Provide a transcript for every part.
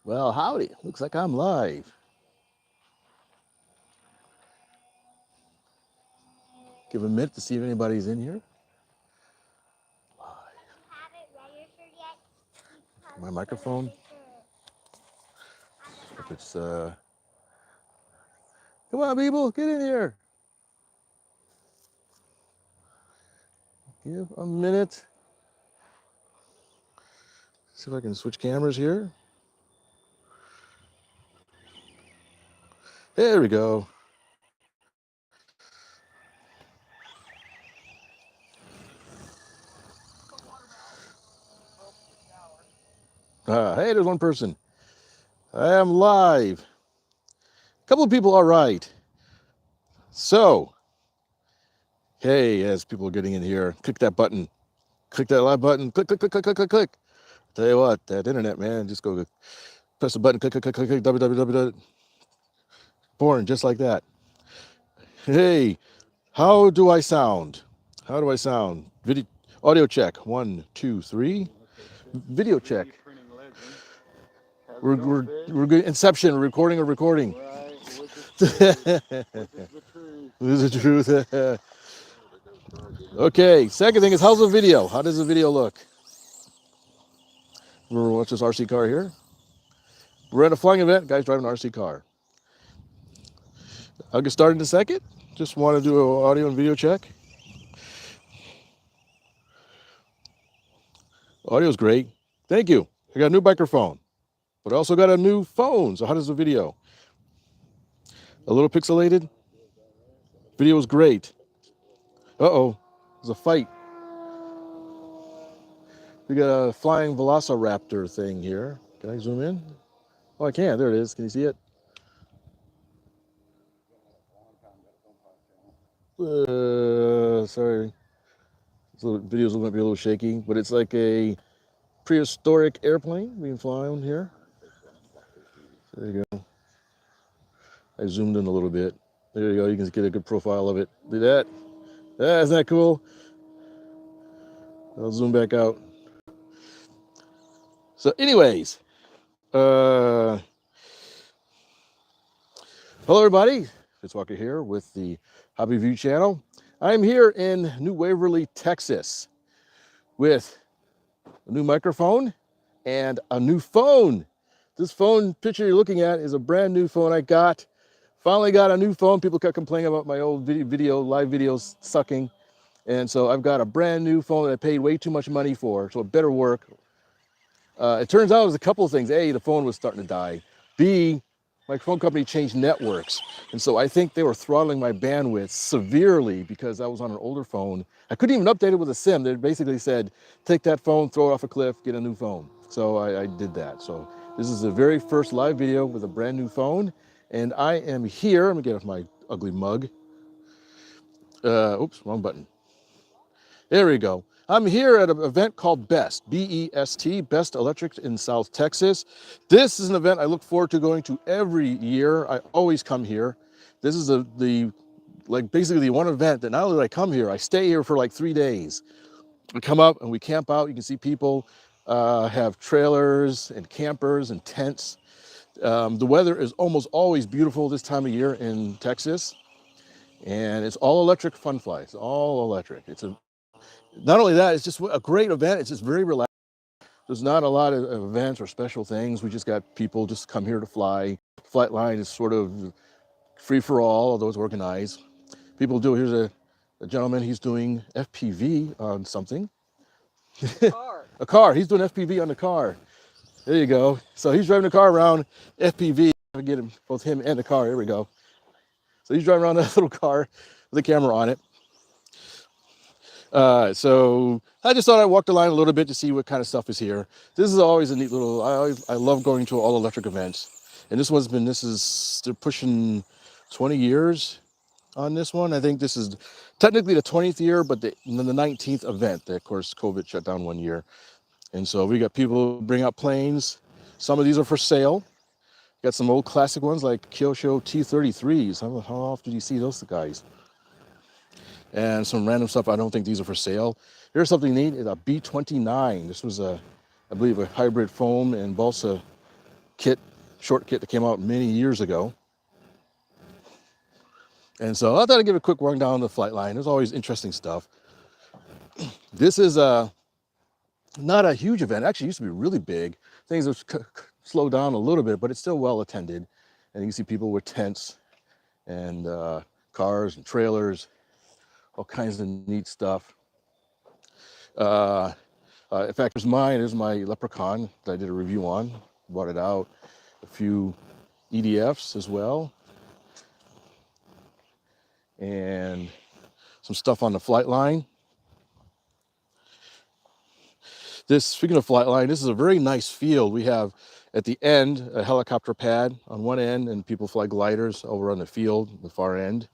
Well, howdy. Looks like I'm live. Give a minute to see if anybody's in here. My microphone. If it's come on, people, get in here. Give a minute. See if I can switch cameras here. There we go. Hey, there's one person. I am live. A couple of people are right. So, hey, as people are getting in here, click that button. Click that live button. Click, click, click, click, click, click, click. Tell you what, that internet, man, just go press the button, click, click, click, click, click, www. Born just like that. Hey, how do I sound? How do I sound? Video, audio check. 1, 2, 3. Video check. We're good. Inception. We're recording or recording. This is the truth. Okay. Second thing is, how's the video? How does the video look? We're watching this RC car here. We're at a flying event. Guys driving an RC car. I'll get started in a second. Just want to do an audio and video check. Audio's great. Thank you. I got a new microphone, but I also got a new phone. So how does the video? A little pixelated. Video is great. Uh-oh, there's a fight. We got a flying velociraptor thing here. Can I zoom in? Oh, I can. There it is. Can you see it? Sorry. This video's going to be a little shaky, but it's like a prehistoric airplane being flown here. There you go. I zoomed in a little bit. There you go. You can get a good profile of it. Look at that. Isn't that cool? I'll zoom back out. So anyways, hello everybody. Fitz Walker here with the Hobby View channel. I'm here in New Waverly, Texas with a new microphone and a new phone. This phone picture you're looking at is a brand new phone I got. Finally got a new phone. People kept complaining about my old live videos sucking. And so I've got a brand new phone that I paid way too much money for, so it better work. It turns out it was a couple of things. A, the phone was starting to die. B, my phone company changed networks. And so I think they were throttling my bandwidth severely because I was on an older phone. I couldn't even update it with a SIM. They basically said, take that phone, throw it off a cliff, get a new phone. So I did that. So this is the very first live video with a brand new phone. And I am here. Let me get off my ugly mug. Oops, wrong button. There we go. I'm here at an event called BEST, B-E-S-T, Best Electric in South Texas. This is an event I look forward to going to every year. I always come here. This is basically the one event that not only do I come here, I stay here for like 3 days. We come up and we camp out. You can see people have trailers and campers and tents. The weather is almost always beautiful this time of year in Texas. And it's all electric fun fly. It's all electric. Not only that, it's just a great event. It's just very relaxed. There's not a lot of events or special things. We just got people just come here to fly. Flight line is sort of free for all, although it's organized. People do, here's a gentleman, he's doing FPV on something. A car, he's doing FPV on the car. There you go. So he's driving the car around FPV. I get him, both him and the car, here we go. So he's driving around that little car with a camera on it. So I just thought I'd walk the line a little bit to see what kind of stuff is here. This is always a neat little, I love going to all electric events. And they're pushing 20 years on this one. I think this is technically the 20th year, but the 19th event. Of course, COVID shut down 1 year. And so we got people bring out planes. Some of these are for sale. Got some old classic ones like Kyosho T-33s. How often do you see those guys? And some random stuff. I don't think these are for sale. Here's something neat. It's a B-29. This was I believe, a hybrid foam and balsa short kit that came out many years ago. And so I thought I'd give a quick rundown of the Flightline. There's always interesting stuff. This is not a huge event. Actually, it used to be really big. Things have slowed down a little bit, but it's still well attended. And you can see people with tents and cars and trailers, all kinds of neat stuff. In fact, here's my Leprechaun that I did a review on, brought it out. A few EDFs as well. And some stuff on the Flightline. Speaking of Flightline, this is a very nice field. We have at the end a helicopter pad on one end, and people fly gliders over on the field, the far end.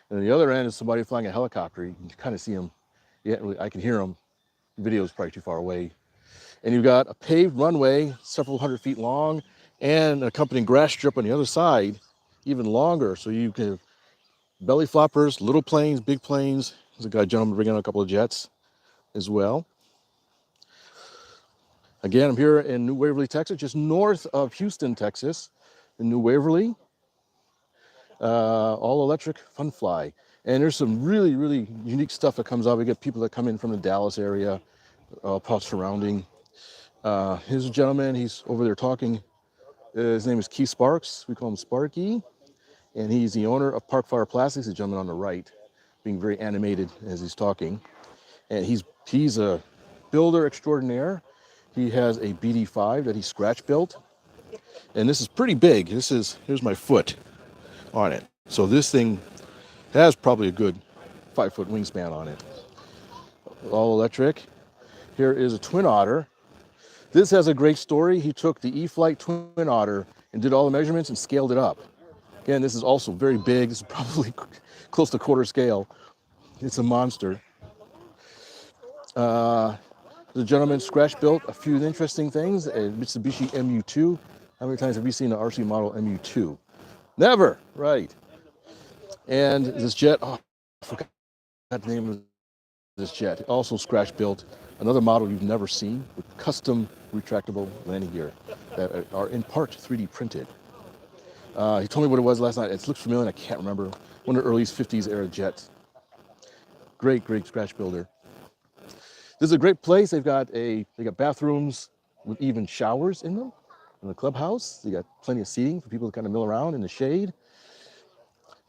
And the other end is somebody flying a helicopter. You can kind of see them. Yeah, I can hear them. The video is probably too far away. And you've got a paved runway, several hundred feet long, and an accompanying grass strip on the other side, even longer. So you can have belly floppers, little planes, big planes. There's a gentleman bringing out a couple of jets as well. Again, I'm here in New Waverly, Texas, just north of Houston, Texas, in New Waverly. All electric Fun Fly. And there's some really, really unique stuff that comes out. We get people that come in from the Dallas area, surrounding. Here's a gentleman, he's over there talking. His name is Keith Sparks. We call him Sparky. And he's the owner of Parkfire Plastics, the gentleman on the right, being very animated as he's talking. And he's a builder extraordinaire. He has a BD5 that he scratch built. And this is pretty big. Here's my foot on it. So this thing has probably a good 5-foot wingspan on it. All electric. Here is a Twin Otter. This has a great story. He took the E-flite Twin Otter and did all the measurements and scaled it up. Again, this is also very big. This is probably close to quarter scale. It's a monster. The gentleman scratch built a few interesting things. A Mitsubishi MU2. How many times have you seen an RC model MU2? Never, right. And this jet, I forgot the name of this jet. Also scratch built another model you've never seen with custom retractable landing gear that are in part 3D printed. He told me what it was last night. It looks familiar, and I can't remember. One of the early 50s era jets. Great, great scratch builder. This is a great place. They got bathrooms with even showers in them in the clubhouse. You got plenty of seating for people to kind of mill around in the shade.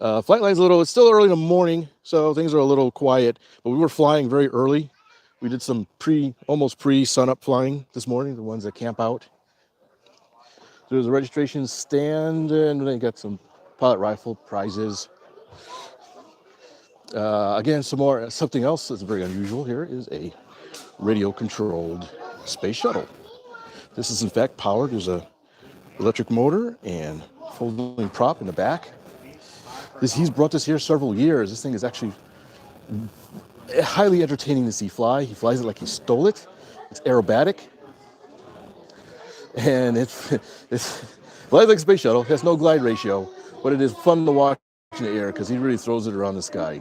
Flightline's it's still early in the morning, so things are a little quiet, but we were flying very early. We did some almost pre-sunup flying this morning, the ones that camp out. There's a registration stand, and they got some pilot rifle prizes. Again, something else that's very unusual here is a radio-controlled space shuttle. This is in fact powered. There's a electric motor and folding prop in the back. He's brought this here several years. This thing is actually highly entertaining to see fly. He flies it like he stole it. It's aerobatic. And it's flies like a space shuttle. It has no glide ratio, but it is fun to watch in the air because he really throws it around the sky.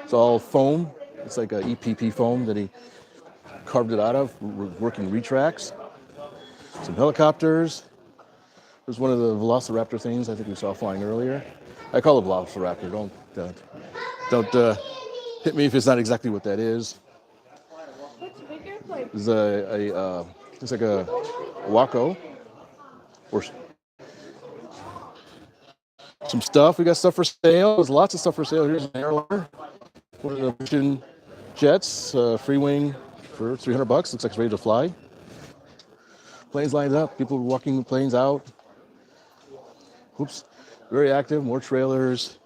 It's all foam. It's like a EPP foam that he carved it out of, working retracts. Some helicopters. There's one of the Velociraptor things I think we saw flying earlier. I call it Velociraptor. Don't hit me if it's not exactly what that is. It's it's like a Waco. Or some stuff. We got stuff for sale. There's lots of stuff for sale. Here's an airliner. One of the Ocean jets, free wing for $300. Looks like it's ready to fly. Planes lined up. People walking the planes out. Oops. Very active. More trailers.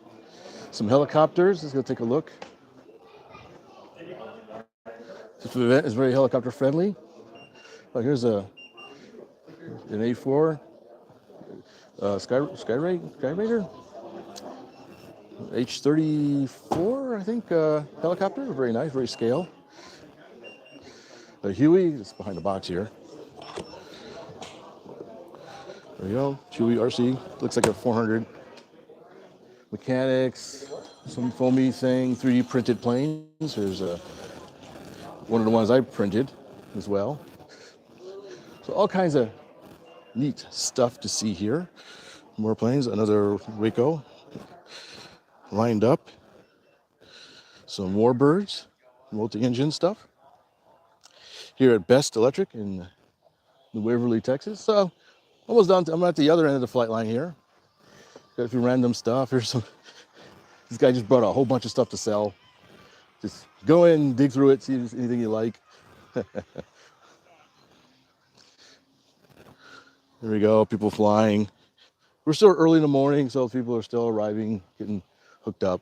Some helicopters. Let's go take a look. This event is very helicopter friendly. Oh, here's an A4 Skyraider. H-34, I think, helicopter. Very nice, very scale. The Huey is behind the box here. There you go. Huey RC. Looks like a 400. Mechanics. Some foamy thing. 3D printed planes. There's one of the ones I printed as well. So all kinds of neat stuff to see here. More planes, another Waco lined up. Some more birds, multi-engine stuff. Here at Best Electric in Waverly, Texas. So almost done. I'm at the other end of the flight line here. Got a few random stuff. Here's some. This guy just brought a whole bunch of stuff to sell. Just go in, dig through it, see if there's anything you like. There we go. People flying. We're still early in the morning, so people are still arriving, getting hooked up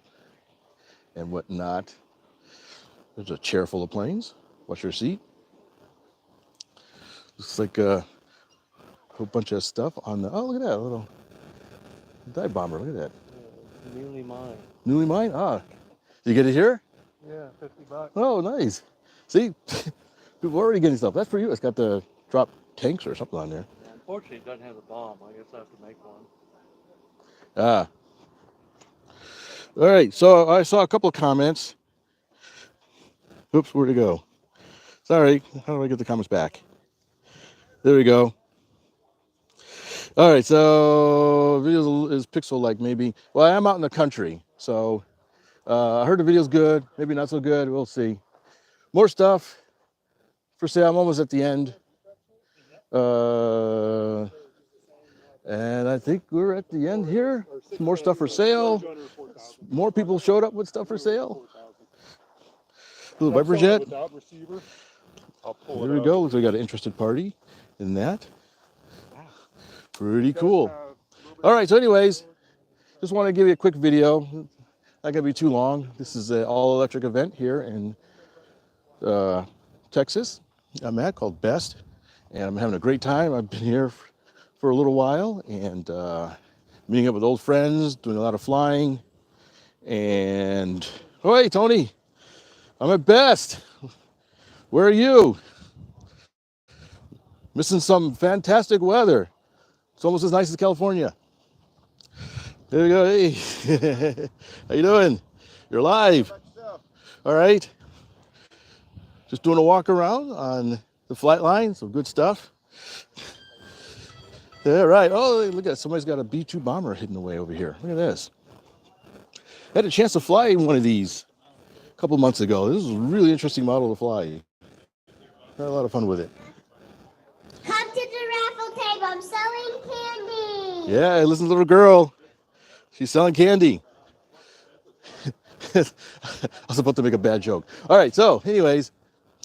and whatnot. There's a chair full of planes. Watch your seat. Looks like a whole bunch of stuff on the. Oh, look at that, a little dive bomber. Look at that. Newly mined. Newly mined? Ah. Did you get it here? Yeah, $50. Oh, nice. See, people are already getting stuff. That's for you. It's got the drop tanks or something on there. Yeah, unfortunately, it doesn't have the bomb. I guess I have to make one. Ah. All right. So I saw a couple of comments. Oops, where'd it go? Sorry. How do I get the comments back? There we go. All right. So video is pixel like maybe. Well, I am out in the country, so I heard the video's good. Maybe not so good. We'll see. More stuff for sale. I'm almost at the end. And I think we're at the end here. Some more stuff for sale. More people showed up with stuff for sale. Little Viper jet. There we go. Looks like we got an interested party in that. Pretty cool. All right. So anyways, just want to give you a quick video. Not gonna be too long. This is an all electric event here in Texas. I'm at called Best, and I'm having a great time. I've been here for a little while and meeting up with old friends, doing a lot of flying. And oh, hey, Tony, I'm at Best. Where are you? Missing some fantastic weather. It's almost as nice as California. There we go. Hey, how you doing? You're live. All right. Just doing a walk around on the flight line. Some good stuff. Yeah, right. Oh, look at it. Somebody's got a B-2 bomber hidden away over here. Look at this. I had a chance to fly one of these a couple months ago. This is a really interesting model to fly. Had a lot of fun with it. Come to the raffle table. I'm selling candy. Yeah, listen to the little girl. She's selling candy. I was about to make a bad joke. All right, so anyways,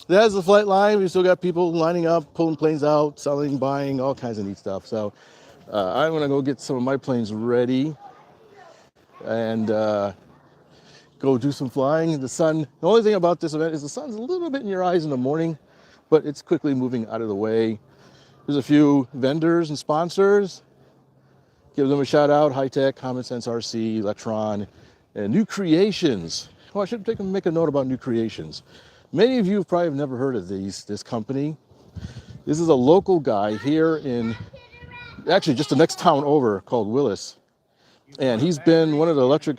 that's the flight line. We still got people lining up, pulling planes out, selling, buying, all kinds of neat stuff. So I'm going to go get some of my planes ready and go do some flying. The only thing about this event is the sun's a little bit in your eyes in the morning, but it's quickly moving out of the way. There's a few vendors and sponsors. Give them a shout out. High Tech, Common Sense RC, Electron, and New Creations. Well, I should make a note about New Creations. Many of you probably have never heard of this company. This is a local guy here in, actually just the next town over, called Willis. And he's been one of the electric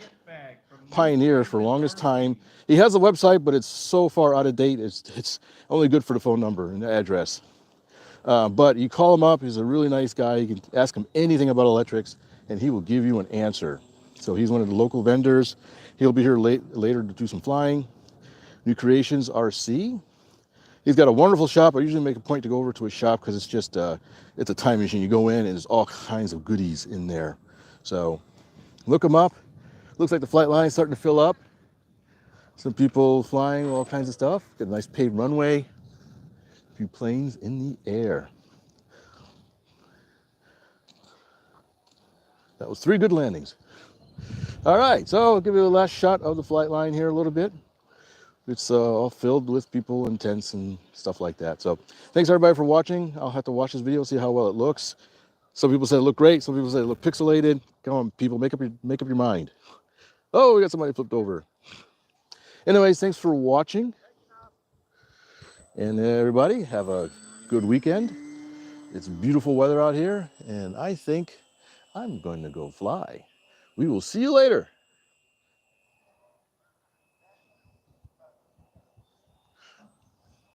pioneers for the longest time. He has a website, but it's so far out of date, it's only good for the phone number and the address. But you call him up, he's a really nice guy. You can ask him anything about electrics and he will give you an answer. So he's one of the local vendors. He'll be here later to do some flying. New Creations RC. He's got a wonderful shop. I usually make a point to go over to his shop because it's just, it's a time machine. You go in and there's all kinds of goodies in there. So look him up. Looks like the flight line is starting to fill up. Some people flying, all kinds of stuff. Got a nice paved runway. A few planes in the air. That was 3 good landings. All right, so I'll give you a last shot of the flight line here a little bit. It's all filled with people and tents and stuff like that. So thanks everybody for watching. I'll have to watch this video, see how well it looks. Some people say it looked great. Some people say it looked pixelated. Come on, people, make up your mind. Oh, we got somebody flipped over. Anyways, thanks for watching. And everybody, have a good weekend. It's beautiful weather out here, and I think I'm going to go fly. We will see you later.